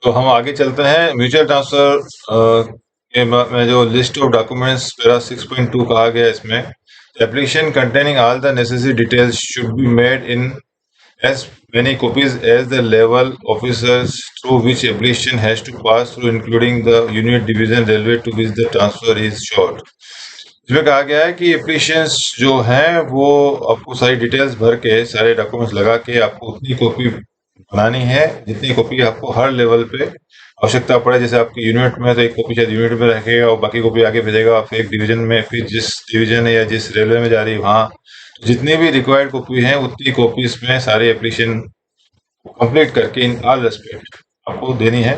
तो हम आगे चलते हैं। म्यूचुअल ट्रांसफर में जो लिस्ट ऑफ डॉक्यूमेंट्स पैरा 6.2 कहा गया, इसमें application containing all the necessary details should be made in as many copies as the level officers through which application has to pass through, including the unit division railway to which the transfer is short. इसमें कहा गया है कि applications जो हैं वो आपको सारी डिटेल्स भर के, सारे डॉक्यूमेंट्स लगा के आपको उतनी कॉपी बनानी है जितनी कॉपी आपको हर लेवल पे आवश्यकता पड़े। जैसे आपकी यूनिट में तो एक कॉपी शायद यूनिट में रखेगा और बाकी कॉपी आगे भेजेगा, फिर एक डिवीजन में, फिर जिस डिवीजन या जिस रेलवे में जा रही है वहाँ जितनी भी रिक्वायर्ड कॉपी है उतनी कॉपीज में सारी एप्लीकेशन कंप्लीट करके इन ऑल रेस्पेक्ट आपको देनी है।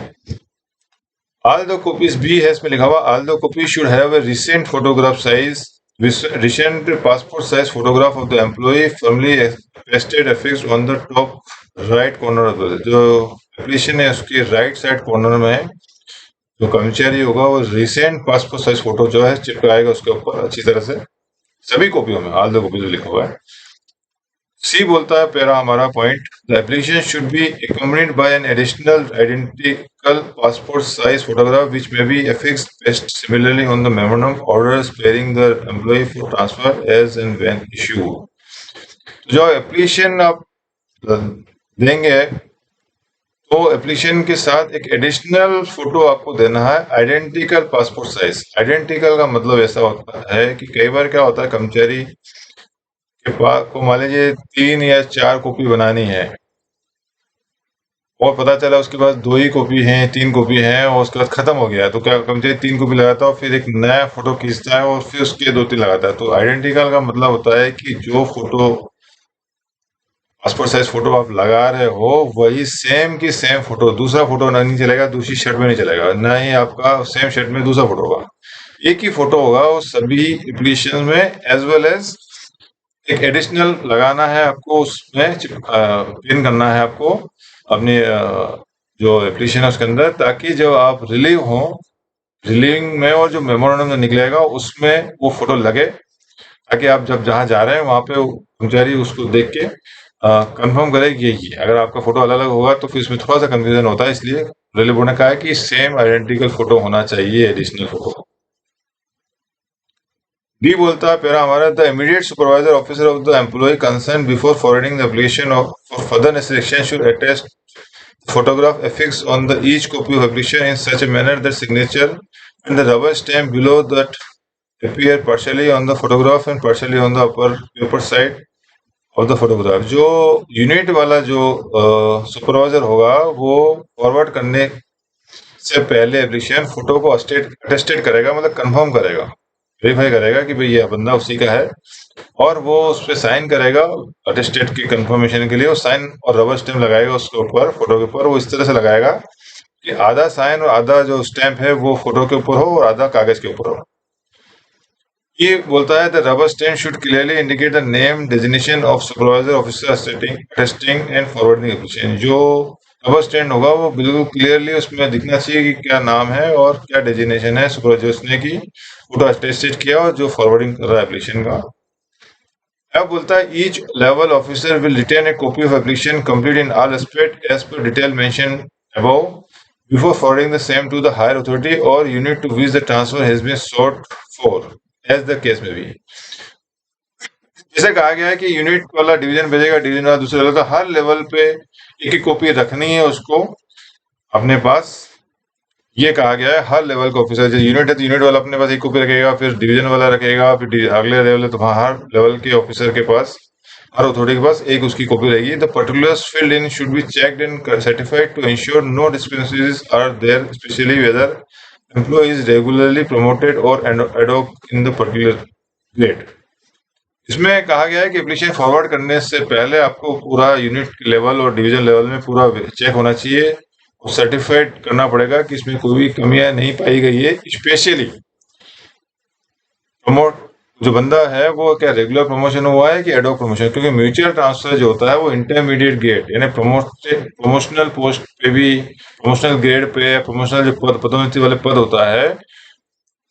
ऑल द कॉपीज बी है इसमें लिखा हुआ, all the copies should have a recent photograph size, recent passport size photograph of the employee firmly pasted affixed on the top right corner of the, जो application है उसके right side corner में जो कर्मचारी होगा वो रिसेंट पासपोर्ट साइज फोटो जो है चिपकाएगा उसके ऊपर अच्छी तरह से, सभी कॉपियों में ऑल द कॉपीज लिखा हुआ है। सी बोलता है पैरा हमारा point, the application should B accompanied by an additional identical passport size photograph which may be affixed pasted similarly on the memorandum orders pairing the employee for transfer as and when issued। जो application आप देंगे तो application के साथ एक additional photo आपको देना है, आइडेंटिकल पासपोर्ट साइज। आइडेंटिकल का मतलब ऐसा होता है कि कई बार क्या होता है, कर्मचारी के पास को मान लीजिए 3 या 4 कॉपी बनानी है और पता चला उसके पास 2 ही कॉपी है, 3 कॉपी है और उसके बाद खत्म हो गया, तो क्या कर्मचारी 3 कॉपी लगाता है और फिर एक नया फोटो खींचता है और फिर उसके 2-3 लगाता है। तो आइडेंटिकल का मतलब होता है कि जो फोटो पासपोर्ट साइज फोटो आप लगा रहे हो वही सेम की सेम फोटो, दूसरा फोटो नहीं चलेगा, दूसरी शर्ट में नहीं चलेगा, ना ही आपका सेम शर्ट में दूसरा फोटो होगा, एक ही फोटो होगा वो सभी एप्लीकेशन में, एज वेल एज एक एडिशनल लगाना है आपको, उसमें पिन करना है आपको अपनी जो एप्लीकेशन है उसके अंदर, ताकि जब आप रिलीव हो, रिलीविंग में और जो मेमोरेंडम निकलेगा उसमें वो फोटो लगे, ताकि आप जब जहाँ जा रहे हैं वहाँ पे कर्मचारी उसको देख के कंफर्म करे कि ये अगर आपका फोटो अलग अलग होगा तो फिर इसमें थोड़ा सा कंफ्यूजन होता है, इसलिए रेलवे बोर्ड ने कहा है कि सेम आइडेंटिकल फोटो होना चाहिए, एडिशनल फोटो। डी बोलता है पैरा हमारा, the immediate supervisor officer of the employee concern before forwarding the application for further necessary should attach photograph affixed on the each copy of application in such a manner that signature and the rubber stamp below that appear partially on the photograph and partially on the upper paper side of the photograph। जो unit वाला जो supervisor होगा वो forward करने से पहले application photo को attested करेगा, मतलब कंफर्म करेगा, वेरीफाई करेगा कि भाई ये बंदा उसी का है, और वो उस पर साइन करेगा अटेस्टेड की कंफर्मेशन के लिए, वो साइन और रबर स्टैम्प लगाएगा उसके ऊपर, फोटो के ऊपर। वो इस तरह से लगाएगा कि आधा साइन और आधा जो स्टैम्प है वो फोटो के ऊपर हो और आधा कागज के ऊपर हो। ये बोलता है the rubber stamp should clearly indicate the name designation of supervisor officer attesting and forwarding application. जो रबर स्टैंड होगा वो बिल्कुल क्लियरली उसमें दिखना चाहिए कि क्या नाम है और क्या डेजिग्नेशन है सुपरवाइजर उसने की फोटो अटेस्टेड किया और जो फॉरवर्डिंग कर रहा है एप्लीकेशन का। अब बोलता है each level officer will retain a copy of application complete in all aspect as per detail mention above before forwarding the same to the higher authority और unit to which the transfer has been sought for as the case में भी। जैसे कहा गया है कि unit वाला division भेजेगा, डिवीजन वाला दूसरे लेवल का, हर लेवल पे एक ही कॉपी रखनी है उसको अपने पास। ये कहा गया है हर लेवल का ऑफिसर, जो यूनिट है तो यूनिट वाला अपने पास एक कॉपी रखेगा, फिर डिवीजन वाला रखेगा, फिर अगले लेवल है तो वहाँ हर लेवल के ऑफिसर के पास, हर अथॉरिटी के पास एक उसकी कॉपी रहेगी। The particulars filled in should be checked and certified to ensure no discrepancies are there, specially whether employee is regularly promoted और ad hoc in the particular grade. इसमें कहा गया है कि एप्लीकेशन फॉरवर्ड करने से पहले आपको पूरा यूनिट लेवल और डिवीजन लेवल में पूरा चेक होना चाहिए और सर्टिफाइड करना पड़ेगा कि इसमें कोई भी कमियां नहीं पाई गई है। स्पेशली प्रमोट जो बंदा है वो क्या रेगुलर प्रमोशन हुआ है कि एडॉक प्रमोशन, क्योंकि म्यूचुअल ट्रांसफर जो होता है वो इंटरमीडिएट ग्रेड यानी प्रमोशनल पोस्ट पे भी, प्रमोशनल ग्रेड पे, प्रमोशनल जो पदोन्नति वाले पद होता है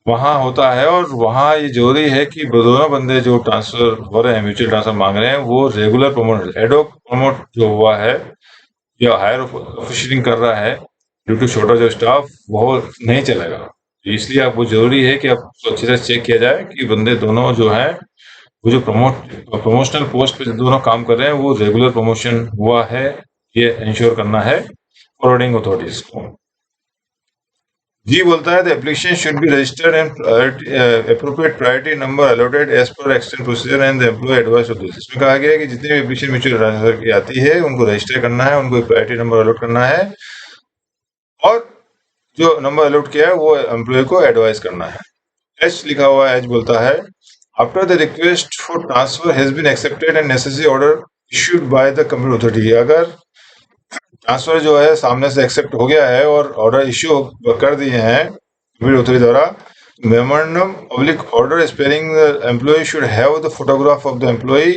वहां होता है, और वहां ये जरूरी है कि दोनों बंदे जो ट्रांसफर हो रहे हैं, म्यूचुअल ट्रांसफर मांग रहे हैं, वो रेगुलर प्रमोट, एडॉक प्रमोट जो हुआ है या हायर ऑफिशियलिंग कर रहा है due to shortage of staff वो नहीं चलेगा। तो इसलिए आप वो जरूरी है कि आप अच्छी तरह चेक किया जाए कि बंदे दोनों जो है वो जो प्रमोशनल पोस्ट पे दोनों काम कर रहे हैं वो रेगुलर प्रमोशन हुआ है, ये इंश्योर करना है फॉरवर्डिंग अथॉरिटीज को। जी बोलता है the application should be registered and appropriate priority number allotted as per extant procedure and the employee advise of this. इसमें कहा गया है कि जितनी भी एप्लीकेशन म्यूचुअल ट्रांसफर की आती है उनको रजिस्टर करना है, उनको प्रायोरिटी नंबर अलॉट करना है और जो नंबर अलॉट किया है वो एम्प्लॉय को एडवाइस करना है। एच लिखा हुआ है, एच बोलता है after the request for transfer has been accepted and necessary order issued by the computer authority. अगर ट्रांसफर जो है सामने से एक्सेप्ट हो गया है और ऑर्डर इश्यू कर दिए हैं कंप्यूटर अथॉरिटी द्वारा, memorandum oblique order sparing the employee should have the photograph of the employee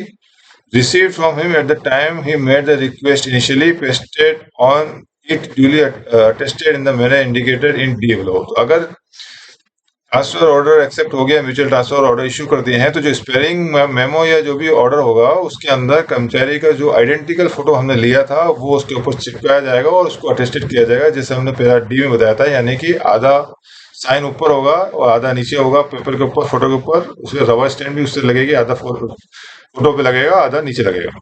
received from him at the time he made the request initially pasted on it duly attested in the manner indicated in D below। तो अगर transfer order accept हो गया, mutual transfer order issue कर दिए हैं, तो जो sparing memo या जो भी ऑर्डर होगा उसके अंदर कर्मचारी का जो आइडेंटिकल फोटो हमने लिया था वो उसके ऊपर चिपकाया जाएगा और उसको अटेस्टेड किया जाएगा, जैसे हमने पैरा डी में बताया था, यानी कि आधा साइन ऊपर होगा और आधा नीचे होगा पेपर के ऊपर, फोटो के ऊपर, उसके रबर स्टैंड भी उससे लगेगी, आधा फोटो पे लगेगा, आधा नीचे लगेगा।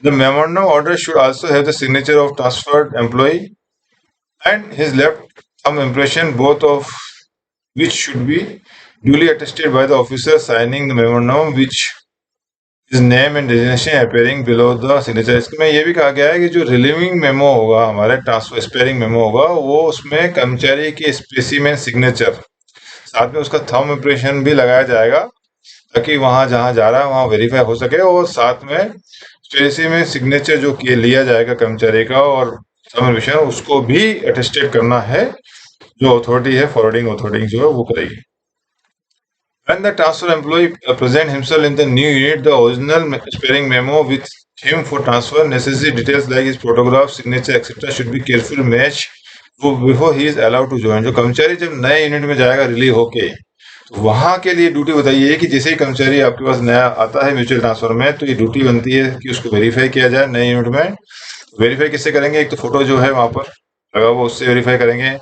The memorandum order should also have the signature of transferred employee and his left thumb impression, both of which should be duly attested by the officer signing the memorandum, which his name and designation appearing below the signature। इसमें यह भी कहा गया है कि जो relieving memo होगा हमारे ट्रांसफर स्पेयरिंग मेमो होगा वो उसमें कर्मचारी के स्पेसिमेन सिग्नेचर साथ में उसका थंब इम्प्रेशन भी लगाया जाएगा ताकि वहां जहां जा रहा है वहां वेरीफाई हो सके, और साथ में स्पेसिमेन सिग्नेचर जो लिया जाएगा कर्मचारी का और थंब इम्प्रेशन उसको भी अटेस्टेड करना है, जो अथॉरिटी है फॉरवर्डिंग अथॉरिटी जो है वो करेगी। When the transfer employee present himself in the new unit, the original sparing memo with him for transfer, necessary details like his photograph, signature, etc. should be carefully matched before he is allowed to join। जो कर्मचारी जब नए unit में जाएगा relieve होके, तो वहां के लिए ड्यूटी बताइए कि जैसे ही कर्मचारी आपके पास नया आता है म्यूचुअल ट्रांसफर में, तो ये ड्यूटी बनती है कि उसको वेरीफाई किया जाए नए यूनिट में। वेरीफाई किससे करेंगे? एक तो फोटो जो है वहां पर लगा हुआ उससे वेरीफाई करेंगे,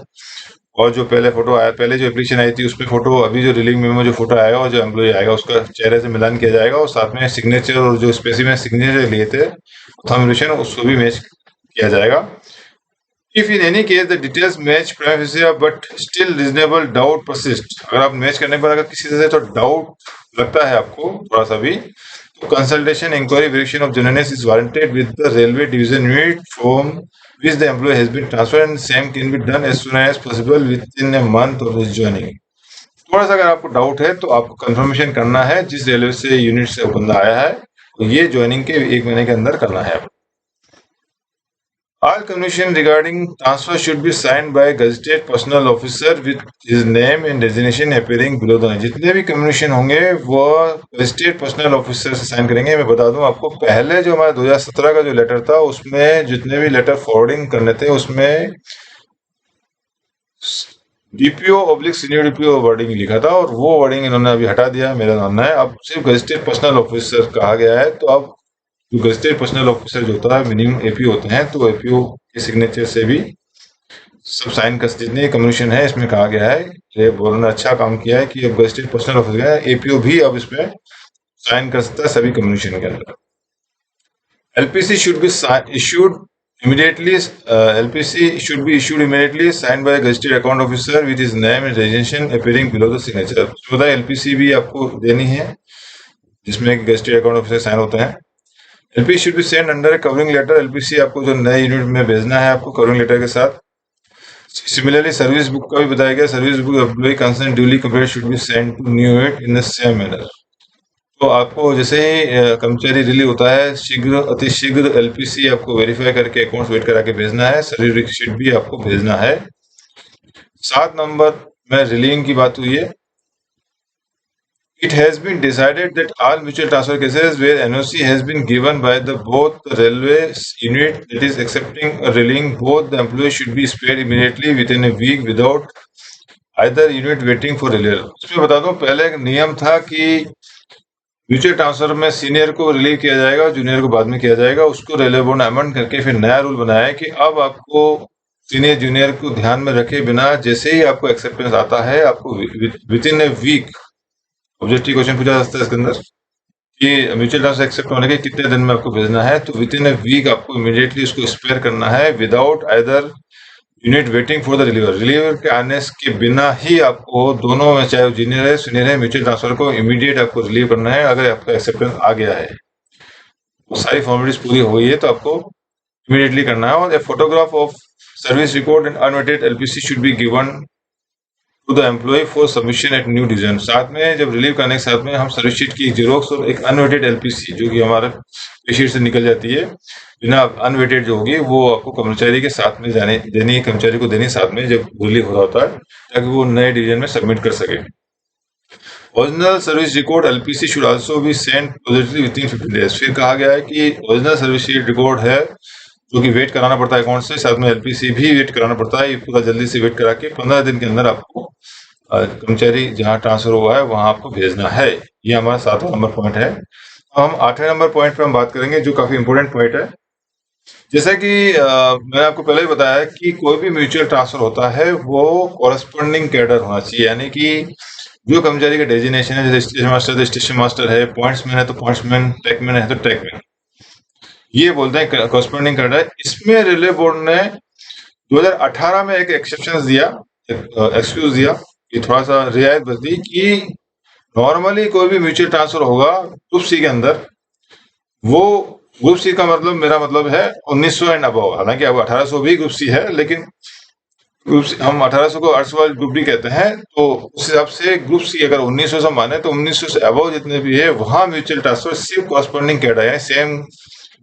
और जो पहले फोटो आया, पहले जो एप्लीकेशन आई थी उसमें फोटो, अभी जो रिलीव मेमो जो फोटो आएगा और जो एम्प्लॉय आएगा उसका चेहरे से मिलान किया जाएगा, और साथ में सिग्नेचर और जो स्पेसिमेन सिग्नेचर लिए थे थंब इम्प्रेशन उसको भी मैच किया जाएगा। If in any case the details match prime fascia but still reasonable doubt persist, अगर आप मैच करने पर अगर किसी से तो डाउट लगता है आपको थोड़ा सा भी, तो consultation inquiry verification of genuineness is warranted with the railway division unit from which the employee has been transferred and same can be done as soon as possible within a month of his joining। थोड़ा सा अगर आपको doubt है तो आपको confirmation करना है जिस रेलवे से यूनिट से बंदा आया है, तो ये ज्वाइनिंग के 1 महीने के अंदर करना है। All communication regarding transfer should be signed by gazetted personnel officer with his name and designation appearing below the। जितने भी कम्युनिकेशन होंगे वो gazetted personnel officer से साइन करेंगे। मैं बता दूं आपको, पहले जो हमारा 2017 का जो लेटर था उसमें जितने भी लेटर फॉरवर्डिंग करने थे उसमें DPO oblique senior DPO wording लिखा था, और वो वर्डिंग इन्होंने अभी हटा दिया, मेरा मानना है। अब सिर्फ गजेटेड पर्सनल ऑफिसर कहा गया है, तो अब जो गजेटेड पर्सनल ऑफिसर जो होता है मिनिमम एपीओ होते हैं, तो एपीओ के सिग्नेचर से भी सब साइन का जितने कम्युनिकेशन है इसमें कहा गया है। ये बोलना अच्छा काम किया है कि अब गजेटेड पर्सनल ऑफिसर है, एपीओ भी अब इसमें साइन कर सकता है सभी कम्युनिकेशन के अंदर। LPC should be issued immediately, LPC should be issued immediately, signed by a gazetted account officer with his name and designation appearing below the signature। तो बताइए LPC भी आपको देनी है जिसमें gazetted account officer साइन होते हैं। LPC should be sent under a covering letter। LPC आपको जो नए यूनिट में भेजना है आपको कवरिंग लेटर के साथ। सिमिलरली सर्विस बुक का भी बताया गया, service book employee concern duly completed should be send to new unit in the same manner. तो आपको जैसे ही कर्मचारी रिलीव होता है शीघ्र अति शीघ्र एलपीसी आपको वेरीफाई करके अकाउंट्स वेट करा के भेजना है, सर्टिफिकेट शीट भी आपको भेजना है। 7 नंबर में रिलीविंग की बात हुई है। It has been decided that all mutual transfer cases where NOC has been given by both the railway unit that is accepting or relieving both the employees should be spared immediately within a week without either unit waiting for renewal। इसमें बता दूं पहले एक नियम था कि mutual transfer में senior को रिलीव किया जाएगा, जूनियर को बाद में किया जाएगा। उसको रेलवे बोर्ड ने अमेंड करके फिर नया रूल बनाया है कि अब आपको सीनियर जूनियर को ध्यान में रखे बिना जैसे ही आपको एक्सेप्टेंस आता है, आपको within a week objective question पूछा जा सकता है इसके अंदर कि म्यूचुअल ट्रांसफर एक्सेप्ट होने के कितने दिन में आपको भेजना है, तो विद इन ए वीक आपको इमीडिएटली उसको स्पेयर करना है without either unit waiting for the reliever. Reliever के आने के बिना ही आपको दोनों में, चाहे जूनियर है सीनियर है, म्यूचुअल ट्रांसफर को इमीडिएट आपको रिलीव करना है अगर आपका एक्सेप्टेंस आ गया है। तो सारी फॉर्मेलिटीज पूरी हो गई है तो आपको इमीडिएटली करना है। और a photograph of service record and unvetted LPC should be given to the employee for submission at new division. साथ में जब रिलीव करने के साथ में हम सर्विस शीट की जेरोक्स और एक अनवेटेड एलपीसी जो कि हमारे शीट से निकल जाती है बिना अनवेटेड जो होगी वो आपको कर्मचारी के साथ में जाने देनी, कर्मचारी को देनी साथ में जब रिलीव हो रहा होता है, ताकि वो नए डिवीजन में सबमिट कर सके। Original service record LPC should also be sent positively within 15 days. फिर कहा गया है कि ओरिजिनल सर्विस रिकॉर्ड है जो कि वेट कराना पड़ता है अकाउंट से, साथ में एलपीसी भी वेट कराना पड़ता है। ये पूरा जल्दी से वेट करा के 15 दिन के अंदर आपको कर्मचारी जहां ट्रांसफर हुआ है वहां आपको भेजना है। ये हमारा 7वां नंबर पॉइंट है। अब हम 8वें नंबर पॉइंट पे हम बात करेंगे जो काफी इंपोर्टेंट पॉइंट है। जैसा कि मैंने आपको पहले ही बताया कि कोई भी म्यूचुअल ट्रांसफर होता है वो कॉरेस्पॉन्डिंग कैडर होना चाहिए, यानी कि जो कर्मचारी का डेजिग्नेशन है, जैसे स्टेशन मास्टर तो स्टेशन मास्टर है, पॉइंट्समैन है तो पॉइंट्समैन, ट्रैकमैन है तो ट्रैकमैन, ये बोलते हैं कॉरेस्पॉन्डिंग कैडर। इसमें रेलवे बोर्ड ने 2018 में एक एक्सेप्शन दिया, एक्सक्यूज दिया कि थोड़ा सा रियायत बरती कि नॉर्मली कोई भी म्यूचुअल ट्रांसफर होगा ग्रुप सी के अंदर, वो ग्रुप सी का मतलब मेरा मतलब है 1900 एंड अबव। हालांकि अब 1800 भी ग्रुप सी है, लेकिन हम 1800 को अर्थ वाइज ग्रुप डी कहते हैं, तो उस हिसाब से ग्रुप सी अगर 1900 से माने तो 1900 से अबव जितने भी है वहां म्यूचुअल ट्रांसफर सिर्फ कॉरेस्पॉन्डिंग कैडर यानी सेम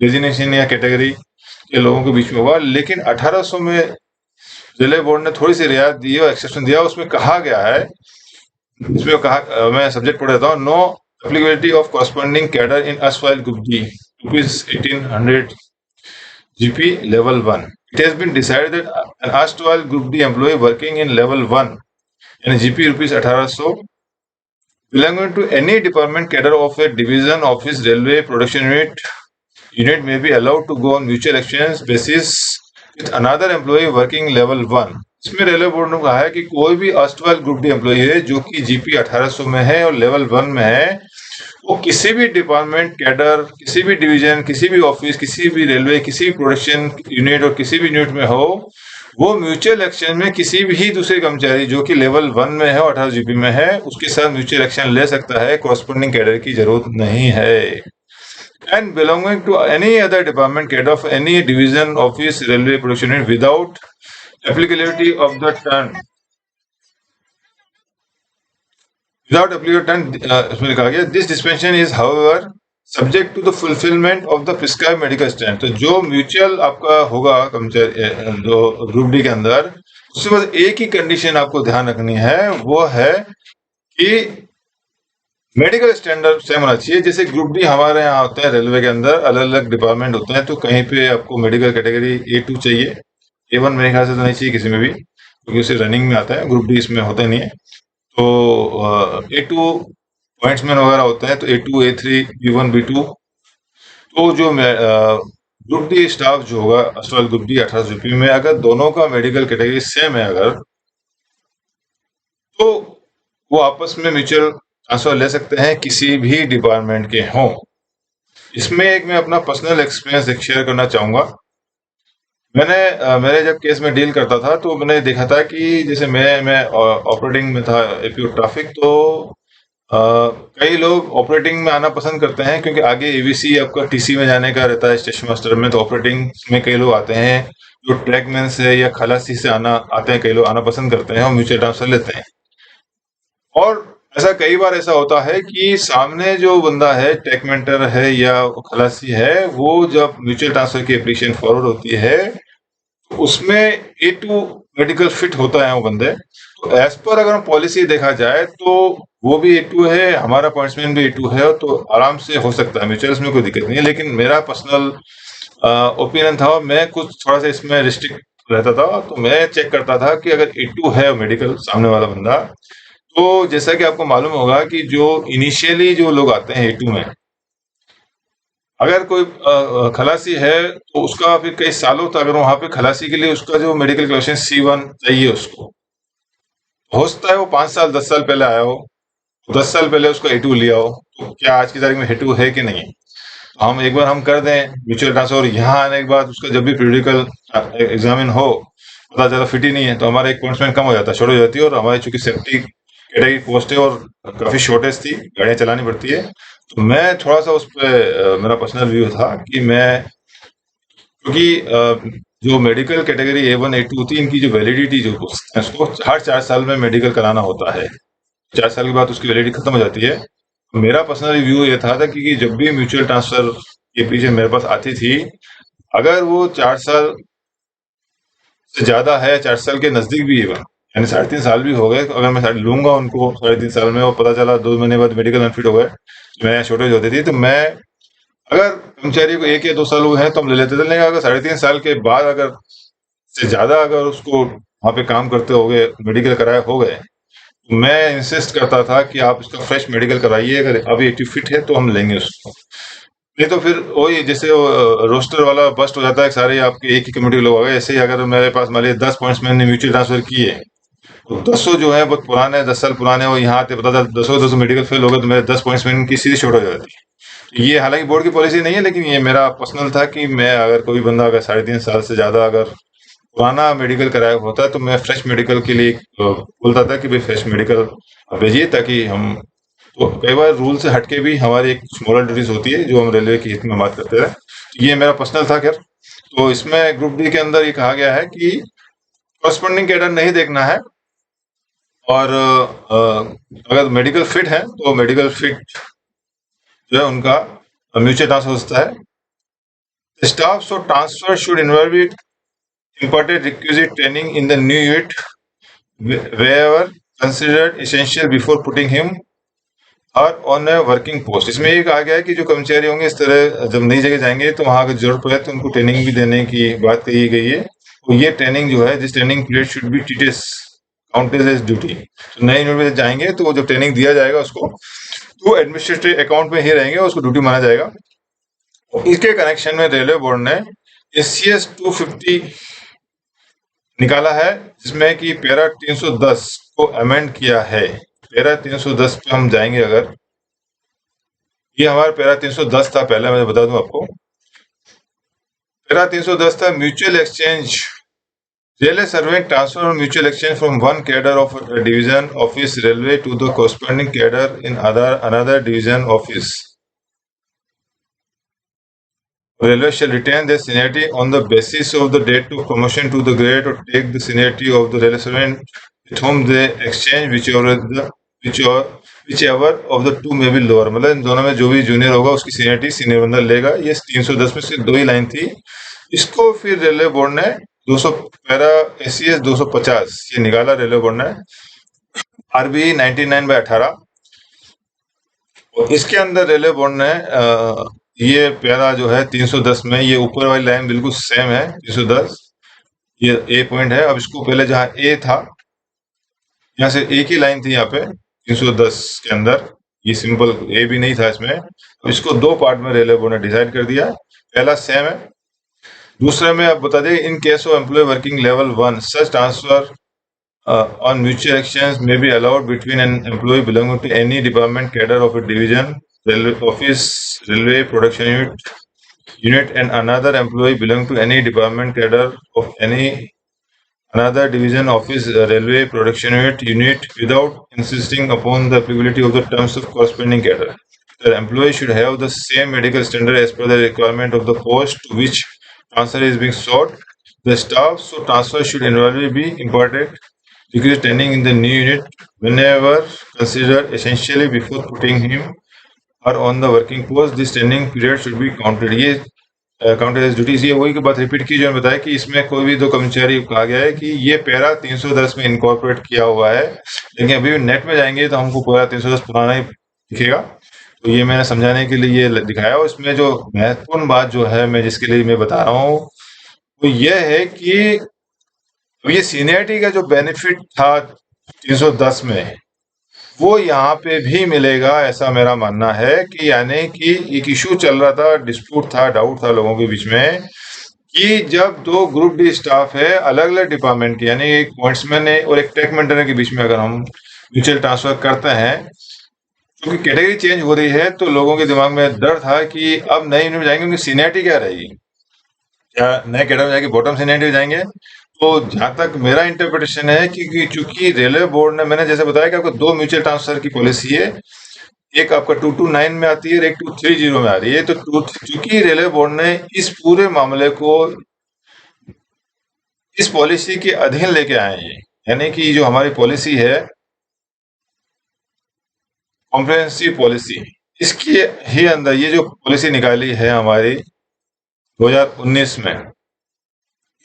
डेजिग्नेशन या कैटेगरी के लोगों के बीच में हुआ। लेकिन 1800 में रेलवे बोर्ड ने थोड़ी सी रियायत दी और एक्सेप्शन दिया। उसमें कहा गया है, इसमें कहा, मैं सब्जेक्ट पढ़ देता हूँ, no applicability of corresponding cadre in erstwhile group D ₹1800 GP level 1. It has been decided that an erstwhile Group D employee working in level 1 and GP ₹1800 belonging to any department cadre of a division office railway production unit may be allowed to go on mutual exchange basis with another employee working level 1. इसमें railway board ने कहा है कि कोई भी erstwhile group D employee है जो कि GP 1800 में है और लेवल 1 में है, वो किसी भी डिपार्टमेंट कैडर, किसी भी डिवीजन, किसी भी ऑफिस, किसी भी रेलवे, किसी भी प्रोडक्शन यूनिट और किसी भी यूनिट में हो, वो म्यूचुअल एक्सचेंज में किसी भी दूसरे कर्मचारी जो कि लेवल 1 में है और 18 जीपी में है उसके साथ म्यूचुअल एक्सचेंज ले सकता है। कॉरेस्पॉन्डिंग कैडर की जरूरत नहीं है। And belonging to any other department cadre of any division, office, railway, production unit without applicability of the term without applicable term, इसमें लिखा गया this dispensation is however subject to the fulfilment of the prescribe medical stand. तो जो mutual आपका होगा कर्मचारी जो group D के अंदर, उसके बाद एक ही कंडीशन आपको ध्यान रखनी है, वो है कि मेडिकल स्टैंडर्ड सेम होना चाहिए। जैसे ग्रुप डी हमारे यहाँ होते हैं रेलवे के अंदर, अलग अलग डिपार्टमेंट होते हैं, तो कहीं पे आपको मेडिकल कैटेगरी A2 चाहिए, A1 मेरे ख्याल से तो नहीं चाहिए किसी में भी, क्योंकि उसे रनिंग में आता है। ग्रुप डी इसमें होता नहीं है। तो A2 पॉइंट्समैन वगैरह होते हैं, तो A2, A3, B1, B2। तो जो ग्रुप डी स्टाफ जो होगा अस्टॉल ग्रुप डी 18 जीपी में, अगर दोनों का मेडिकल कैटेगरी सेम है अगर, तो वो आपस में म्यूचुअल ट्रांसफर ले सकते हैं किसी भी डिपार्टमेंट के हों। इसमें एक मैं अपना पर्सनल एक्सपीरियंस शेयर करना चाहूंगा। मैंने मेरे जब केस में डील करता था तो मैंने देखा था कि जैसे मैं ऑपरेटिंग में था एपीओ ट्रैफिक, तो कई लोग ऑपरेटिंग में आना पसंद करते हैं क्योंकि आगे एवीसी आपका टीसी में जाने का रहता है स्टेशन मास्टर में, तो ऑपरेटिंग में कई लोग आते हैं जो ट्रैकमैन से या खलासी से आते हैं, कई लोग आना पसंद करते हैं और म्यूचुअल ट्रांसफर लेते हैं। और ऐसा कई बार ऐसा होता है कि सामने जो बंदा है, ट्रैकमेंटर है या खलासी है, वो जब म्यूचुअल ट्रांसफर की एप्लीकेशन फॉरवर्ड होती है उसमें A2 मेडिकल फिट होता है वो बंदे, तो एज पर अगर पॉलिसी देखा जाए तो वो भी A2 है, हमारा पॉइंट्समैन भी A2 है, तो आराम से हो सकता है म्यूचुअल, में कोई दिक्कत नहीं है। लेकिन मेरा पर्सनल ओपिनियन था, मैं कुछ थोड़ा सा इसमें रिस्ट्रिक्ट रहता था, तो मैं चेक करता था कि अगर A2 है मेडिकल सामने वाला बंदा, तो जैसा कि आपको मालूम होगा कि जो इनिशियली जो लोग आते हैं A2 में, अगर कोई खलासी है तो उसका फिर कई सालों तक अगर वहां पे खलासी के लिए उसका जो मेडिकल क्वेश्चन C1 चाहिए उसको, हो सकता है वो 5 साल 10 साल पहले आया हो, 10 साल पहले उसको A2 लिया हो, तो क्या आज की तारीख में A2 है कि नहीं है। हम एक बार हम कर दें म्यूचुअल ट्रांसफर, यहाँ आने के बाद उसका जब भी पीरियडिकल एग्जामिन हो, पता चला फिट ही नहीं है, तो हमारा एक पॉइंट्समेंट कम हो जाता है, छोड़ हो जाती है। और हमारी चूंकि सेफ्टी कैटेगरी पोस्ट है और काफी शॉर्टेज थी, गाड़ियां चलानी पड़ती है, तो मैं थोड़ा सा उस पर मेरा पर्सनल व्यू था कि मैं, क्योंकि जो मेडिकल कैटेगरी A1 A2 होती है, इनकी जो वैलिडिटी जो है, उसको हर 4 साल में मेडिकल कराना होता है, 4 साल के बाद उसकी वैलिडिटी खत्म हो जाती है। मेरा पर्सनल व्यू ये था कि जब भी म्यूचुअल ट्रांसफर ये पीछे मेरे पास आती थी, अगर वो 4 साल से ज्यादा है, 4 साल के नजदीक भी है, यानी 3.5 साल भी हो गए, तो अगर मैं लूंगा उनको 3.5 साल में और पता चला 2 महीने बाद मेडिकल अनफिट हो गए, मैं शॉर्टेज होती थी, तो मैं, अगर कर्मचारी को 1 या 2 साल हुए हैं तो हम ले लेते थे, लेकिन अगर 3.5 साल के बाद अगर से ज्यादा अगर उसको वहां पे काम करते हो गए, मेडिकल कराए हो गए, तो मैं इंसिस्ट करता था कि आप इसका फ्रेश मेडिकल कराइए, अगर अभी एक्टिव फिट है तो हम लेंगे उसको। नहीं तो फिर वही जैसे रोस्टर वाला बस्ट हो जाता है, सारे आपके एक ही कमेटी के लोग आ गए। ऐसे ही अगर मेरे पास मान लीजिए 10 पॉइंट्स मैंने म्यूचुअल ट्रांसफर किए, तो 10 जो है बहुत पुराने, 10 साल पुराने, और यहाँ आते पता था 10 मेडिकल फेल हो गए, तो मेरे 10 पॉइंट्स में इनकी सीधी शॉर्ट हो जाती है। ये हालांकि बोर्ड की पॉलिसी नहीं है, लेकिन ये मेरा पर्सनल था कि मैं, अगर कोई बंदा अगर 3.5 साल से ज्यादा अगर पुराना मेडिकल कराया होता है, तो मैं फ्रेश मेडिकल के लिए बोलता था कि भाई फ्रेश मेडिकल भेजिए, ताकि हम, तो कई बार रूल से हटके भी हमारी एक मोरल ड्यूटीज होती है जो हम रेलवे के हित में बात करते हैं। ये मेरा पर्सनल था खैर। तो इसमें ग्रुप डी के अंदर ये कहा गया है कि कॉरस्पॉन्डिंग कैडर नहीं देखना है, और अगर मेडिकल फिट है तो मेडिकल फिट जो है उनका म्यूचुअल ट्रांसफर हो सकता है। Staff so transfer should involve imparted requisite training in the new unit wherever considered essential before putting him और ऑन ए वर्किंग पोस्ट। इसमें ये कहा गया है कि जो कर्मचारी होंगे इस तरह जब नई जगह जाएंगे तो वहां अगर जरूरत पड़े तो उनको ट्रेनिंग भी देने की बात कही गई है। तो ये ट्रेनिंग जो है, this training period should be treated counted as duty. तो नए यूनिट में जाएंगे तो वो जब ट्रेनिंग दिया जाएगा उसको, तो एडमिनिस्ट्रेटिव अकाउंट में ही रहेंगे, उसको ड्यूटी माना जाएगा। इसके कनेक्शन में रेलवे बोर्ड ने SCS 250 निकाला है, जिसमें कि पैरा 310 को अमेंड किया है। पैरा 310 पे हम जाएंगे, अगर ये हमारा पैरा 310 था, पहले मैं बता दूं आपको, पैरा 310 था mutual exchange, railway servant transfer mutual exchange from one cadre of division office railway to the corresponding cadre in another division office. Railway shall retain their seniority on the basis of the date of promotion to the grade, or take the seniority of the railway servant with whom they exchange, whichever of the two may be lower। मतलब इन दोनों में जो भी junior होगा उसकी seniority senior बंदा लेगा। ये 310 में से 2 ही लाइन थी। इसको फिर रेलवे बोर्ड ने 200 पैरा SCS 250 ये निकाला रेलवे बोर्ड ने, RBI 99/18। और इसके अंदर रेलवे बोर्ड ने ये पैरा जो है 310 में, ये ऊपर वाली लाइन बिल्कुल सेम है 310, ये A पॉइंट है। अब इसको पहले जहां A था, यहाँ से एक ही लाइन थी यहाँ पे 310 के अंदर, ये सिंपल A भी नहीं था इसमें। अब इसको 2 पार्ट में रेलवे बोर्ड ने डिसाइड कर दिया। पहला सेम है, दूसरे में अब बता दें, in case of employee working level 1 such transfer on mutual exchange may be allowed between an employee belonging to any department cadre of a division, railway office, railway production unit, and another employee belonging to any department cadre of any another division, office, railway production unit without insisting upon the applicability of the terms of corresponding cadre. The employee should have the same medical standard as per the requirement of the post to which transfer is being sought. The staff so transfer should invariably be imparted degree training in the new unit whenever considered essentially before putting him or on the working post. This training period should be counted। ये counted as duties, ये वही की बात repeat की जो मैंने बताया कि इसमें कोई भी 2 कर्मचारी कहा गया है कि ये पैरा 310 में इनकॉर्पोरेट किया हुआ है, लेकिन अभी नेट में जाएंगे तो हमको पैरा 310 पुराना ही दिखेगा। तो ये मैंने समझाने के लिए ये दिखाया। और इसमें जो महत्वपूर्ण बात जो है, मैं जिसके लिए मैं बता रहा हूँ, वो ये है कि ये सीनियरिटी का जो बेनिफिट था 310 में, वो यहाँ पे भी मिलेगा, ऐसा मेरा मानना है कि यानी कि एक इशू चल रहा था, डिस्प्यूट था, डाउट था लोगों के बीच में कि जब दो ग्रुप डी स्टाफ है अलग अलग डिपार्टमेंट के, यानी एक पॉइंट्समैन है और एक टेक मेंटेनर के बीच में अगर हम म्यूचुअल ट्रांसफर करते हैं, क्योंकि कैटेगरी चेंज हो रही है तो लोगों के दिमाग में डर था कि अब नए यूनिट में जाएंगे, उनकी सीनियरिटी क्या रहेगी, क्या नए कैडर में जाएंगे बॉटम सीनियरिटी में जाएंगे। तो जहां तक मेरा इंटरप्रिटेशन है कि चूंकि रेलवे बोर्ड ने, मैंने जैसे बताया कि आपको दो म्यूचुअल ट्रांसफर की पॉलिसी है, एक आपका 229 में आती है और एक 230 में आ रही है। तो चूंकि रेलवे बोर्ड ने इस पूरे मामले को इस पॉलिसी के अधीन लेके आए हैं, यानी कि जो हमारी पॉलिसी है कॉम्प्रिहेंसिव पॉलिसी, इसके ही अंदर ये जो पॉलिसी निकाली है हमारी 2019 में,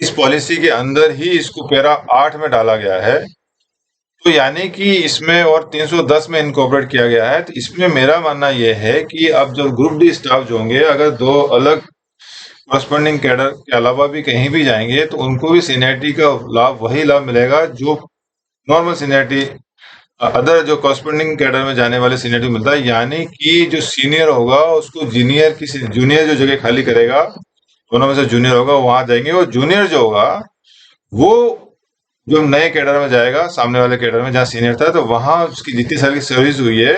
इस पॉलिसी के अंदर ही इसको पैरा 8 में डाला गया है। तो यानी कि इसमें और 310 में इनकॉर्पोरेट किया गया है। तो इसमें मेरा मानना यह है कि अब जब ग्रुप डी स्टाफ जो होंगे, अगर दो अलग कॉरस्पॉन्डिंग कैडर के अलावा भी कहीं भी जाएंगे तो उनको भी सीनियरिटी का लाभ, वही लाभ मिलेगा जो नॉर्मल सीनियरिटी अदर जो कॉरस्पॉन्डिंग कैडर में जाने वाले सीनियरिटी मिलता है। यानी कि जो सीनियर होगा उसको जूनियर जो जगह खाली करेगा, दोनों में से जूनियर होगा वहां जाएंगे, और जूनियर जो होगा वो जो नए कैडर में जाएगा, सामने वाले कैडर में जहाँ सीनियर था, तो वहां उसकी जितनी साल की सर्विस हुई है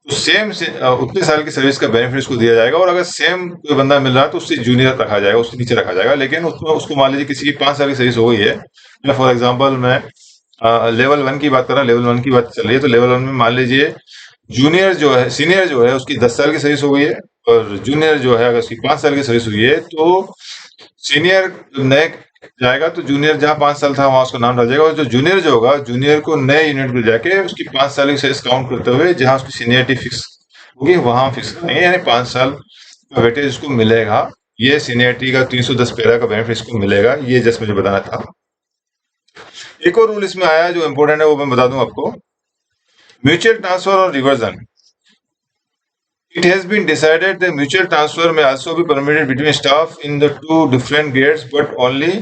तो उतने साल की सर्विस का बेनिफिट उसको दिया जाएगा। और अगर सेम कोई बंदा मिल रहा है तो उससे जूनियर रखा जाएगा, उससे नीचे रखा जाएगा। लेकिन उसमें उसको मान लीजिए किसी की 5 साल की सर्विस हो गई है, मैं फॉर एग्जाम्पल मैं लेवल 1 की बात कर रहा हूँ, लेवल 1 की बात चल रही है, तो लेवल 1 में मान लीजिए सीनियर जो है उसकी 10 साल की सर्विस हो गई है, और जूनियर जो है अगर उसकी 5 साल की सर्विस हुई है, तो सीनियर नए जाएगा तो जूनियर जहाँ 5 साल था वहां उसका नाम डाल जाएगा, और जो जूनियर जो होगा जूनियर को नए यूनिट में जाके उसकी 5 साल की सर्विस काउंट करते हुए जहाँ उसकी सीनियरिटी फिक्स होगी वहां फिक्स करेंगे, यानी 5 साल का वेटेज उसको मिलेगा। ये सीनियरिटी का 310 पैरा का बेनिफिट इसको मिलेगा। ये जस्ट मुझे बताना था। एक और रूल इसमें आया जो इम्पोर्टेंट है, वो मैं बता दूं आपको। म्यूचुअल ट्रांसफर और reversion, it has been decided that mutual transfer may also be permitted between staff in the two different grades, but only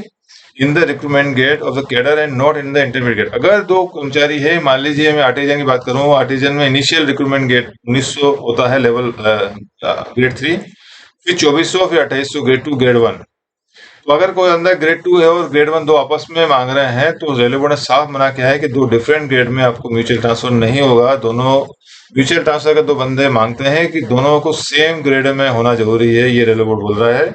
in the recruitment gate of the cadre and not in the intermediate gate. अगर दो कर्मचारी है, मान लीजिए मैं artesian की बात करूं, आर्टिजन में इनिशियल रिक्रूटमेंट गेट 1900 होता है लेवल ग्रेड 3, फिर 2400, फिर 2800 ग्रेड 2 ग्रेड 1। तो अगर कोई अंदर ग्रेड 2 है और ग्रेड 1 दो आपस में मांग रहे हैं, तो रेलवे बोर्ड ने साफ मना किया है कि दो डिफरेंट ग्रेड में आपको म्यूचुअल ट्रांसफर नहीं होगा। दोनों म्यूचुअल ट्रांसफर के दो बंदे मांगते हैं कि दोनों को सेम ग्रेड में होना जरूरी है, ये रेलवे बोर्ड बोल रहा है।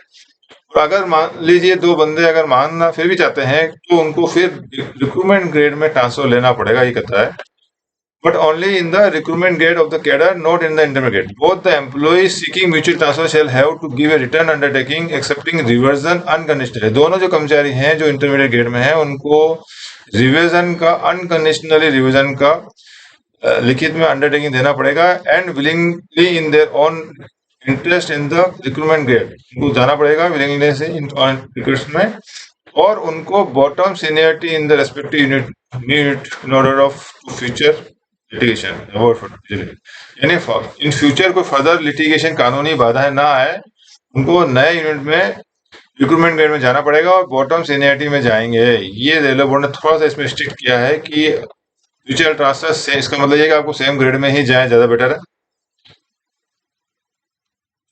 और अगर मान लीजिए दो बंदे अगर मानना फिर भी चाहते हैं, तो उनको फिर रिक्रूटमेंट ग्रेड में ट्रांसफर लेना पड़ेगा, ये कहता है। but only in the recruitment grade of the cadre, not in the intermediate. Both the employees seeking mutual transfer shall have to give a written undertaking accepting reversion unconditionally. दोनों जो कर्मचारी हैं जो इंटरमीडिएट ग्रेड में हैं, उनको revision का, unconditionally revision का लिखित में अंडरटेकिंग देना पड़ेगा, and willingly in their own interest in the recruitment grade, उनको जाना पड़ेगा विलिंगली से रिक्रूटमेंट में, और उनको bottom seniority in the respective unit in order of future litigation यानी इन फ्यूचर को फर्दर लिटिगेशन कानूनी बाधाएं ना आए, उनको नए यूनिट में रिक्रूटमेंट ग्रेड में जाना पड़ेगा और बॉटम सीनियरिटी में जाएंगे। ये रेलवे बोर्ड ने थोड़ा सा इसमें स्ट्रिक्ट किया है कि म्यूचुअल ट्रांसफर से, इसका मतलब ये कि आपको सेम ग्रेड में ही जाए, ज्यादा बेटर है।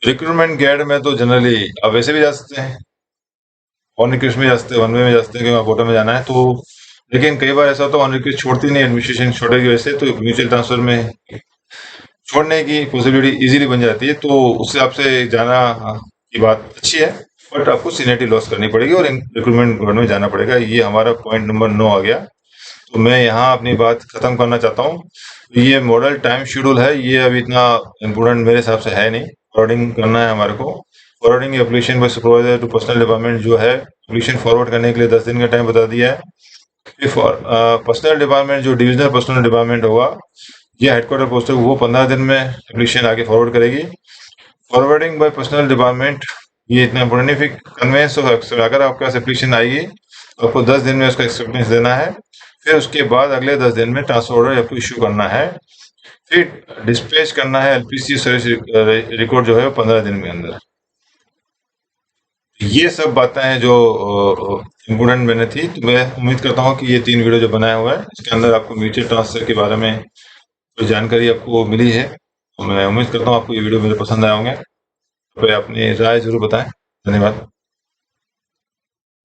रिक्रूटमेंट ग्रेड में तो जनरली आप वैसे भी जा सकते हैं, ऑन रिक्वेस्ट में जा सकते हैं, वन वे में जा सकते हैं, क्योंकि बॉटम में जाना है तो। लेकिन कई बार ऐसा होता है ऑन रिक्वेस्ट छोड़ती नहीं एडमिनिस्ट्रेशन शॉर्टेज की वजह से, तो म्यूचुअल ट्रांसफर में छोड़ने की पॉसिबिलिटी इजीली बन जाती है, तो उससे आपसे जाना की बात अच्छी है, बट आपको सीनियरिटी लॉस करनी पड़ेगी और रिक्रूटमेंट बोर्ड में जाना पड़ेगा। ये हमारा पॉइंट नंबर 9 आ गया। तो मैं यहाँ अपनी बात खत्म करना चाहता हूँ। ये मॉडल टाइम शेड्यूल है, ये अभी इतना इम्पोर्टेंट मेरे हिसाब से है नहीं। फॉरवर्डिंग करना है हमारे को, forwarding application by supervisor to personnel department जो है, एप्लीकेशन फॉरवर्ड करने के लिए 10 दिन का टाइम बता दिया है। फिर पर्सनल डिपार्टमेंट जो डिविजनल पर्सनल डिपार्टमेंट होगा, ये हेडक्वार्टर पोस्ट है, वो 15 दिन में एप्लीकेशन आगे फॉरवर्ड करेगी। फॉरवर्डिंग बाय पर्सनल डिपार्टमेंट ये इतना इम्पोर्टेंट नहीं, फिर कन्वेंस अगर आपके पास एप्लीकेशन आएगी तो आपको 10 दिन में उसका एक्सेप्टेंस देना है, फिर उसके बाद अगले 10 दिन में ट्रांसफर ऑर्डर आपको इशू करना है, फिर डिस्पैच करना है एलपीसी सर्विस रिकॉर्ड जो है 15 दिन के अंदर। ये सब बातें हैं जो इम्पोर्टेंट मैंने थी। तो मैं उम्मीद करता हूँ कि ये 3 वीडियो जो बनाया हुआ है इसके अंदर आपको म्यूचुअल ट्रांसफर के बारे में कोई जानकारी आपको मिली है, तो मैं उम्मीद करता हूँ आपको ये वीडियो मेरे पसंद आए होंगे। कृपया अपनी राय ज़रूर बताएं। धन्यवाद।